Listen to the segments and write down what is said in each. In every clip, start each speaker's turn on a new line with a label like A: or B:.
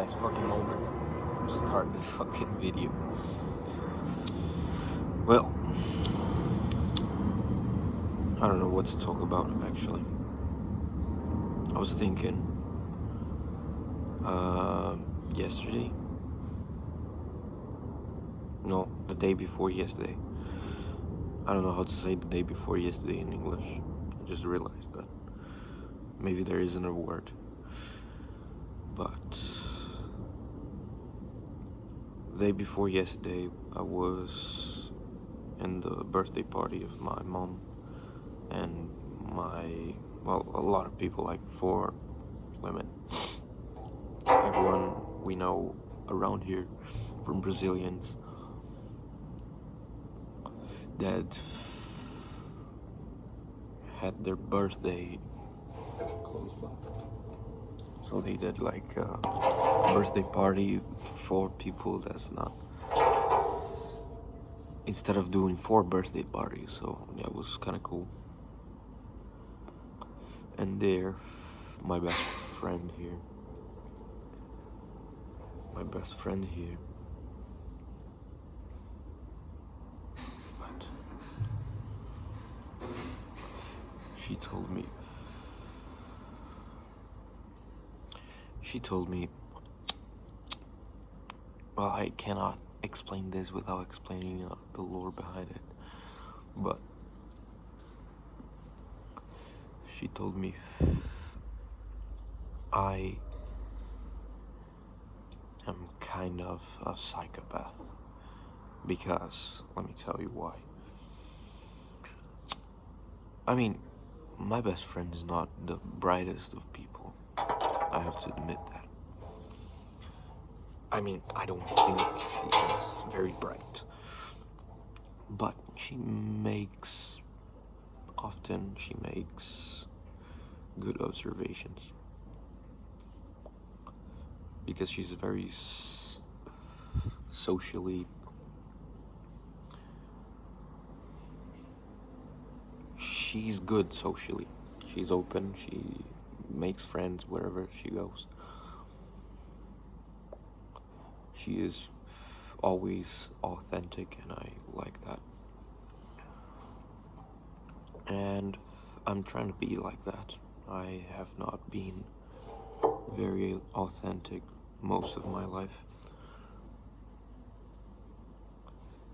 A: last fucking moment to start the fucking video. Well, I don't know what to talk about actually. I was thinking yesterday. No, the day before yesterday. I don't know how to say the day before yesterday in English. I just realized that. Maybe there isn't a word. But the day before yesterday, I was in the birthday party of my mom and a lot of people, like 4 women. Everyone we know around here from Brazilians that had their birthday close by. So they did like a birthday party for people that's not, instead of doing 4 birthday parties. So that was kind of cool. And there, my best friend here, but she told me, well, I cannot explain this without explaining the lore behind it, but she told me I am kind of a psychopath, because let me tell you why. I mean, my best friend is not the brightest of people, I have to admit that. I mean, I don't think she is very bright, but she makes good observations, because she's very socially, she's good socially. She's open, she makes friends wherever she goes. She is always authentic, and I like that. And I'm trying to be like that. I have not been very authentic most of my life.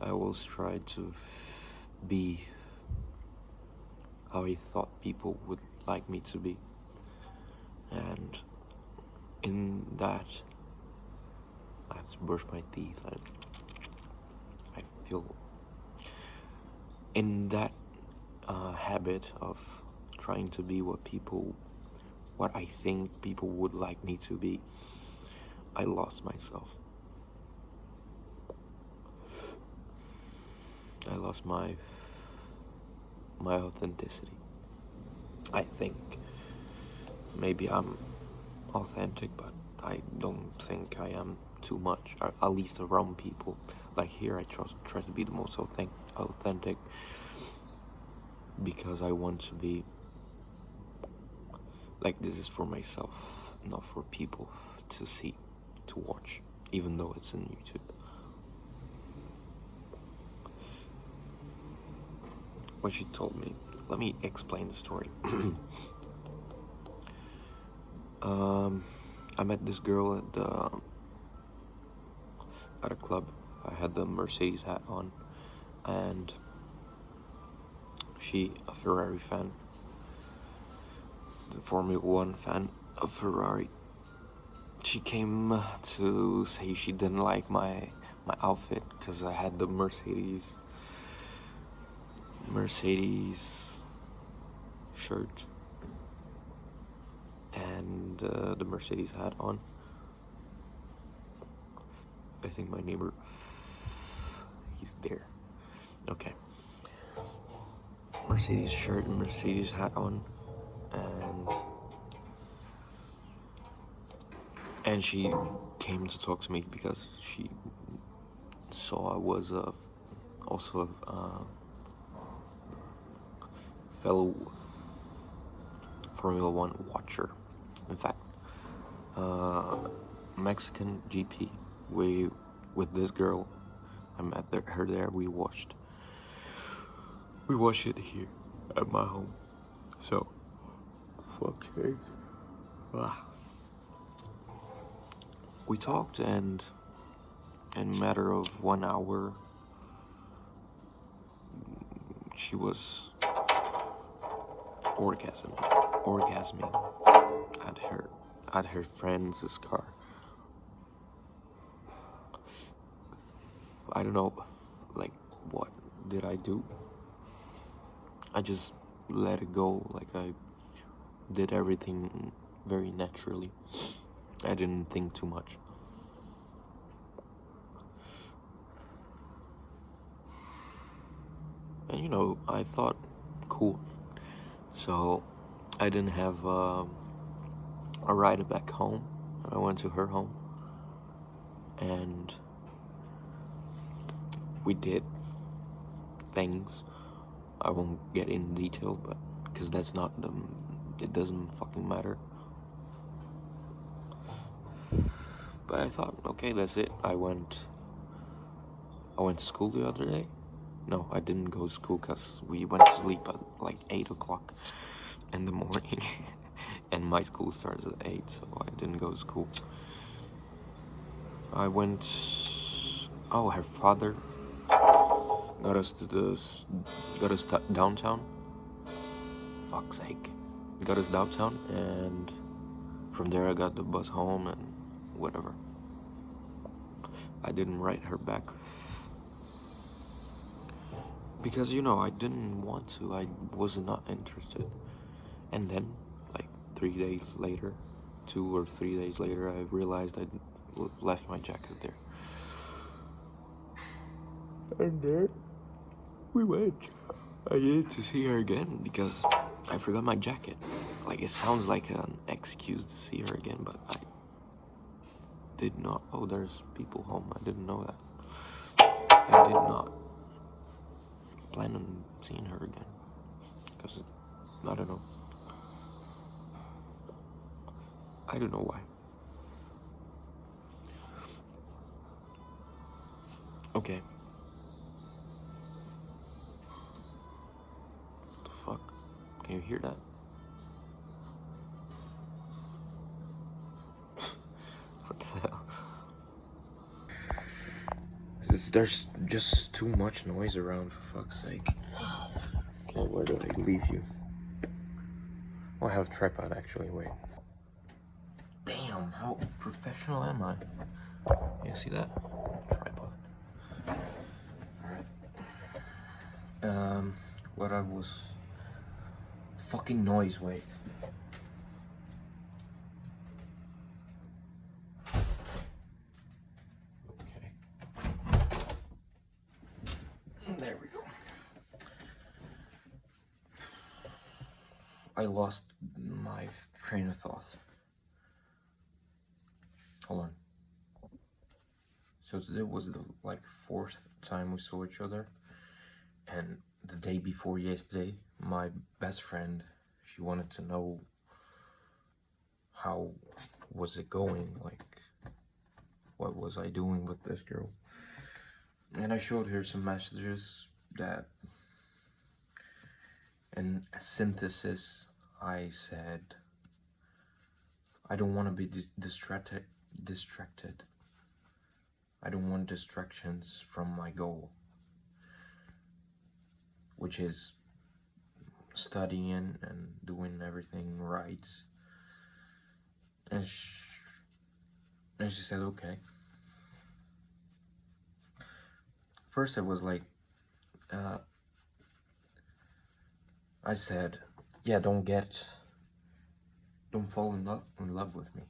A: I always tried to be how I thought people would like me to be. And in that, I have to brush my teeth. I feel in that habit of trying to be what I think people would like me to be, I lost myself. I lost my authenticity. I think maybe I'm authentic, but I don't think I am too much, or at least around people. Like here, I try to be the most authentic, because I want to be like, this is for myself, not for people to see, to watch, even though it's in YouTube. What she told me, let me explain the story. I met this girl at a club. I had the Mercedes hat on, and she a Ferrari fan, the Formula 1 fan of Ferrari. She came to say she didn't like my outfit because I had the Mercedes shirt and the Mercedes hat on. I think my neighbor, he's there. Okay. Mercedes shirt and Mercedes hat on, and she came to talk to me because she saw I was also a fellow Formula 1 watcher. In fact, Mexican GP. With this girl, I met her there. We watched it here at my home. So, fuck's sake. Ah. We talked, and in a matter of 1 hour, she was orgasming at her friend's car. I don't know, like, what did I do? I just let it go. Like, I did everything very naturally. I didn't think too much. And you know, I thought, cool. So I didn't have a ride back home. I went to her home, and we did things. I won't get in detail, but because that's not it doesn't fucking matter. But I thought, okay, that's it. I went to school the other day. No, I didn't go to school because we went to sleep at like 8 o'clock in the morning. And my school starts at 8, so I didn't go to school. I went... Oh, her father got us downtown. Fuck's sake. Got us downtown, and from there I got the bus home and whatever. I didn't write her back. Because, you know, I didn't want to. I was not interested. And then, like, 3 days later, 2 or 3 days later, I realized I'd left my jacket there. And then we went. I needed to see her again because I forgot my jacket. Like, it sounds like an excuse to see her again, but I did not. Oh, there's people home. I didn't know that. I did not plan on seeing her again because I don't know. I don't know why. Okay. What the fuck? Can you hear that? What the hell? There's just too much noise around, for fuck's sake. Okay, where do I leave you? Oh, I have a tripod, actually, wait. Damn, how professional am I? You see that? Tripod. Alright. What I was... Fucking noise, wait. Okay. There we go. I lost my train of thought. Hold on. So today was the like 4th time we saw each other, and the day before yesterday, my best friend, she wanted to know how was it going, like what was I doing with this girl, and I showed her some messages that, in a synthesis, I said, I don't want to be distracted. I don't want distractions from my goal, which is studying and doing everything right. And she said, okay. First I was like, I said, yeah, don't fall in love with me.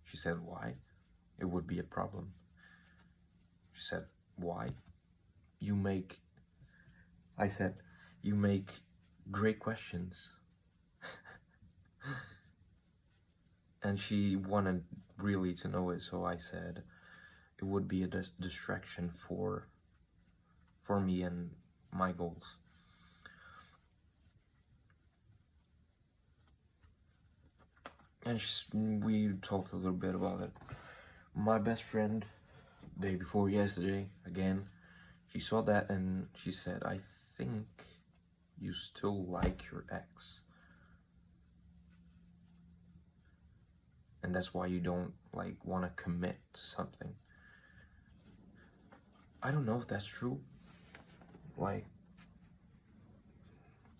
A: She said, why? It would be a problem. She said, why? I said, you make great questions. And she wanted really to know it, so I said it would be a distraction for me and my goals. and we talked a little bit about it. My best friend, day before yesterday, again, she saw that and she said, I think you still like your ex. And that's why you don't like want to commit to something. I don't know if that's true. Like,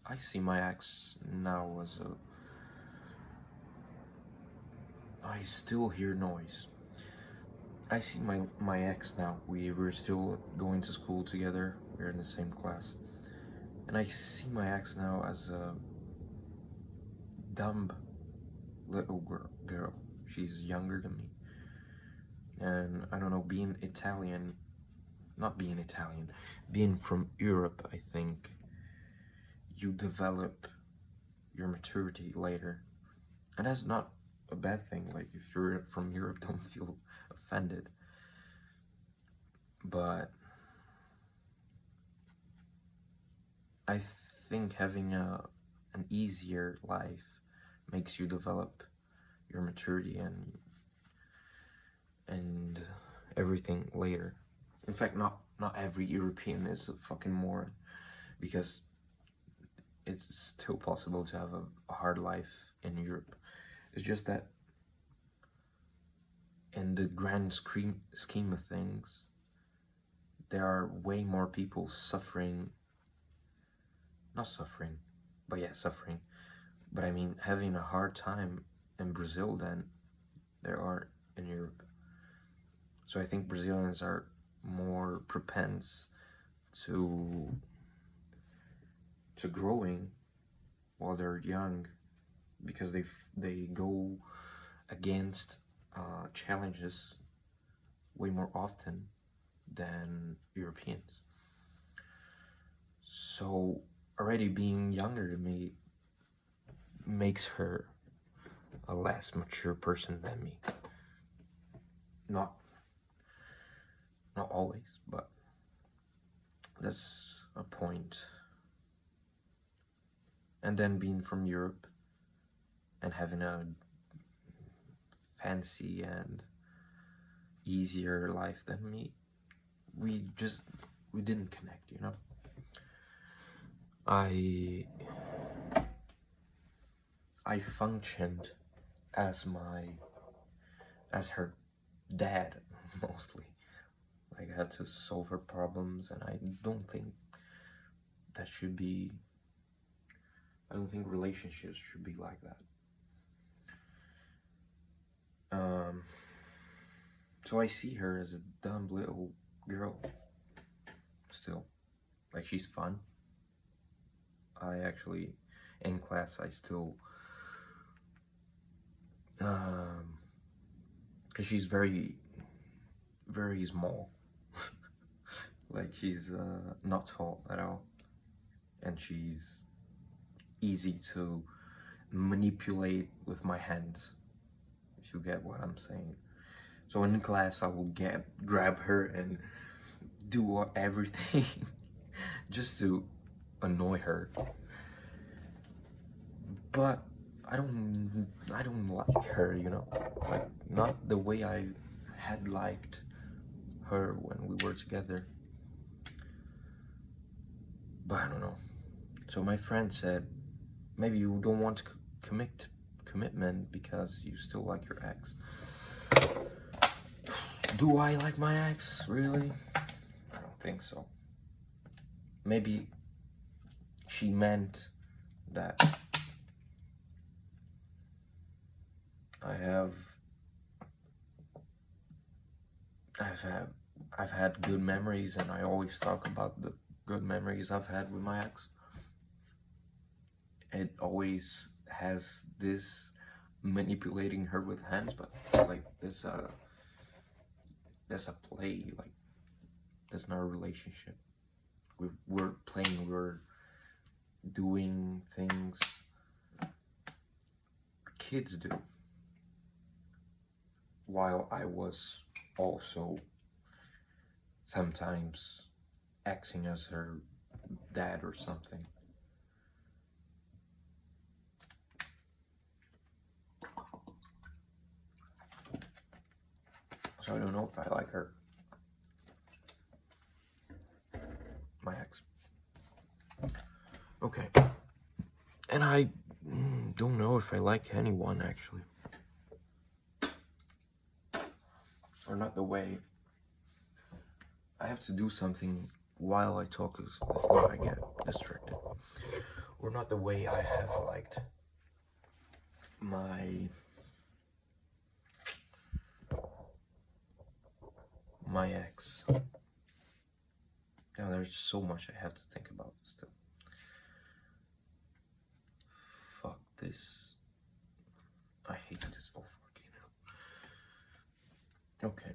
A: I see my ex now as I still hear noise. I see my ex now. We were still going to school together. We're in the same class. And I see my ex now as a dumb little girl. She's younger than me. And I don't know, being from Europe, I think you develop your maturity later. And that's not a bad thing. Like, if you're from Europe, don't feel offended. But I think having an easier life makes you develop your maturity and everything later. In fact, not every European is a fucking moron, because it's still possible to have a hard life in Europe. It's just that in the grand scheme of things, there are way more people suffering, but I mean having a hard time in Brazil than there are in Europe. So I think Brazilians are more propense to growing while they're young, because they go against challenges way more often than Europeans. So already being younger than me makes her a less mature person than me. Not always, but that's a point. And then being from Europe and having a fancy and easier life than me, we didn't connect, you know? I functioned as her dad, mostly. Like, I had to solve her problems, and I don't think relationships should be like that. So I see her as a dumb little girl still. Like, she's fun. I actually, in class, I still, because she's very, very small. Like, she's not tall at all, and she's easy to manipulate with my hands, if you get what I'm saying. So in class, I will grab her and do everything just to annoy her. But I don't like her, you know, like, not the way I had liked her when we were together. But I don't know. So my friend said, maybe you don't want commitment because you still like your ex. Do I like my ex, really? I don't think so. Maybe she meant that I've had good memories, and I always talk about the good memories I've had with my ex. It always has this manipulating her with hands, but like, there's a play, like, that's not a relationship. We're playing, we're doing things kids do, while I was also sometimes acting as her dad or something. So I don't know if I like her. My ex. Okay. And I don't know if I like anyone, actually. Or not the way. I have to do something while I talk, because if not, I get distracted. Or not the way I have liked my ex. Now there's so much I have to think about still. Fuck this. I hate this. Oh, fucking hell. Okay.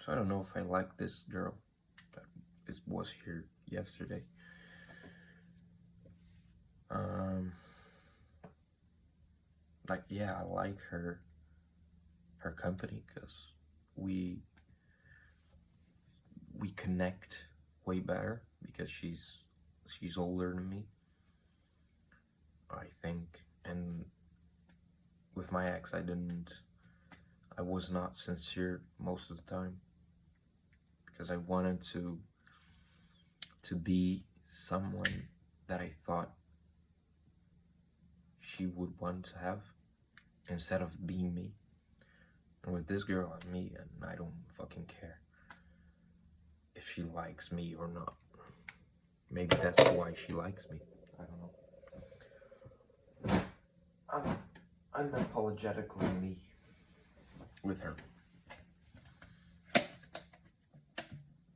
A: So I don't know if I like this girl that was here yesterday. Like, yeah, I like her company, because we connect way better, because she's older than me, I think. And with my ex, I was not sincere most of the time, because I wanted to be someone that I thought she would want to have, instead of being me. And with this girl, I'm me, and I don't fucking care if she likes me or not. Maybe that's why she likes me. I don't know. I'm unapologetically me with her.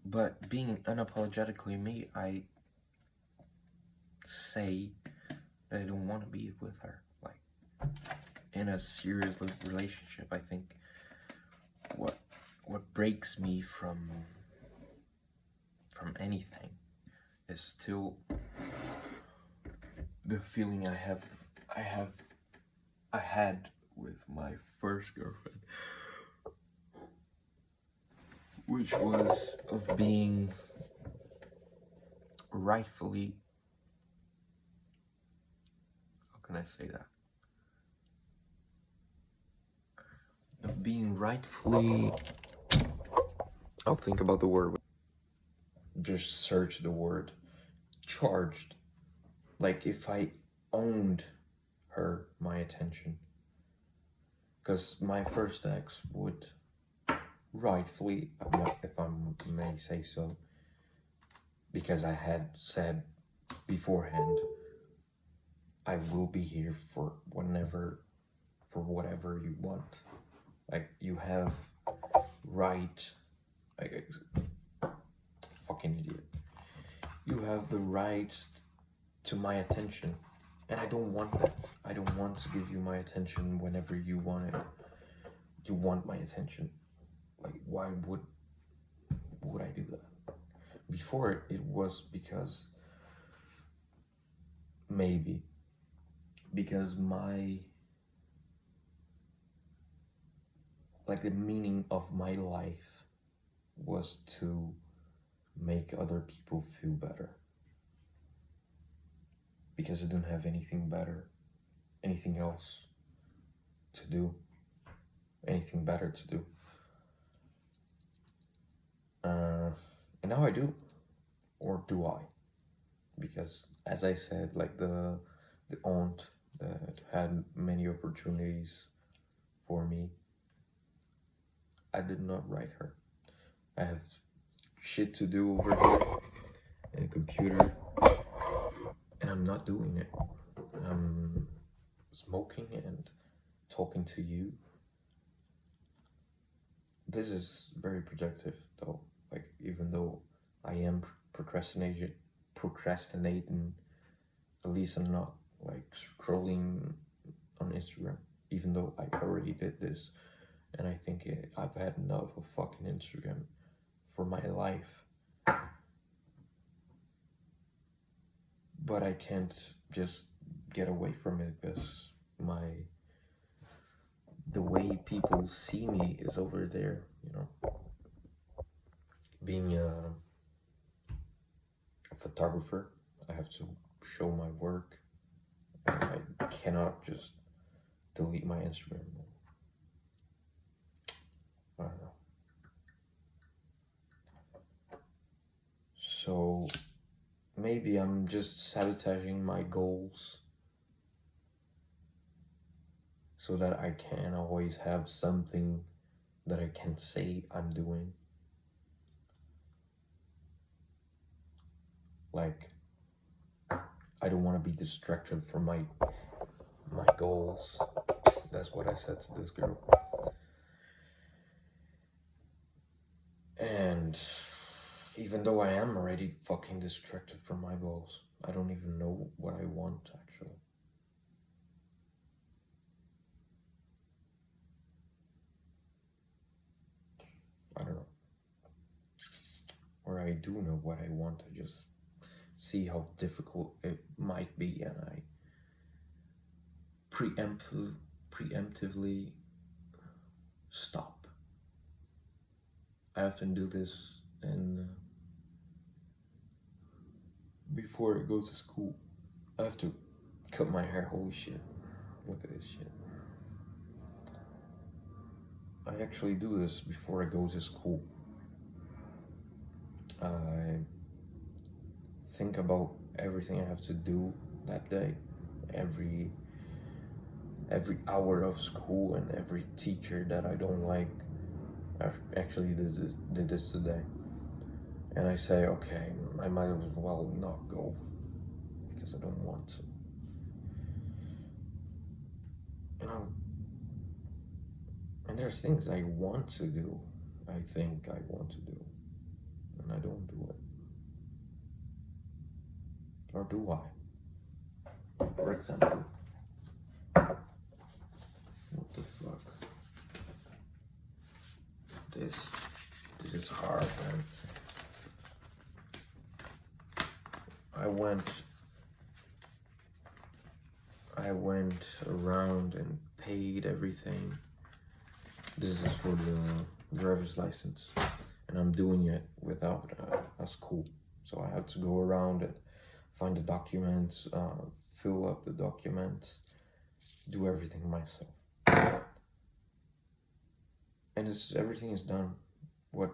A: But being unapologetically me, I say that I don't want to be with her. Like, in a serious relationship, I think what breaks me from anything is still the feeling I had with my first girlfriend, which was of being rightfully, how can I say that? Of being rightfully, I'll think about the word, just search the word, charged. Like, if I owned her, my attention. Because my first ex would rightfully, if I may say so, because I had said beforehand, I will be here for whatever you want. Like, you have right, like, fucking idiot. You have the right to my attention, and I don't want that. I don't want to give you my attention whenever you want it. You want my attention. Like, why would I do that? Before, it was because, maybe, because the meaning of my life was to make other people feel better. Because I didn't have anything else to do, anything better to do. And now I do, or do I? Because, as I said, like the aunt that had many opportunities for me, I did not write her. I have shit to do over here in a computer, and I'm not doing it. I'm smoking and talking to you. This is very productive, though. Like, even though I am procrastinating, at least I'm not like scrolling on Instagram, even though I already did this, and I think I've had enough of fucking Instagram for my life. But I can't just get away from it, because the way people see me is over there, you know. Being a photographer, I have to show my work, and I cannot just delete my Instagram. I don't know. So maybe I'm just sabotaging my goals so that I can always have something that I can say I'm doing. Like, I don't want to be distracted from my goals. That's what I said to this girl. And even though I am already fucking distracted from my goals, I don't even know what I want, actually. I don't know. Or I do know what I want, I just see how difficult it might be, and I preemptively stop. I often do this before I go to school. I have to cut my hair. Holy shit. Look at this shit. I actually do this before I go to school. I think about everything I have to do that day, every hour of school, and every teacher that I don't like. I actually did this today. And I say, okay, I might as well not go because I don't want to. You know, and there's things I want to do, I think I want to do, and I don't do it. Or do I? For example, what the fuck? This is hard, man. I went around and paid everything. This is for the driver's license, and I'm doing it without a school. So I have to go around and find the documents, fill up the documents, do everything myself. And everything is done. What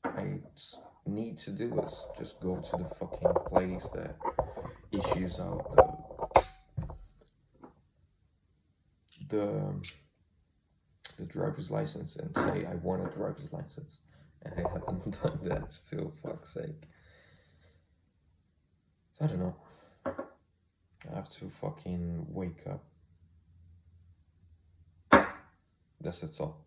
A: I need to do is just go to the fucking place that issues out the driver's license and say I want a driver's license, and I haven't done that still, fuck's sake. So I don't know. I have to fucking wake up. That's all.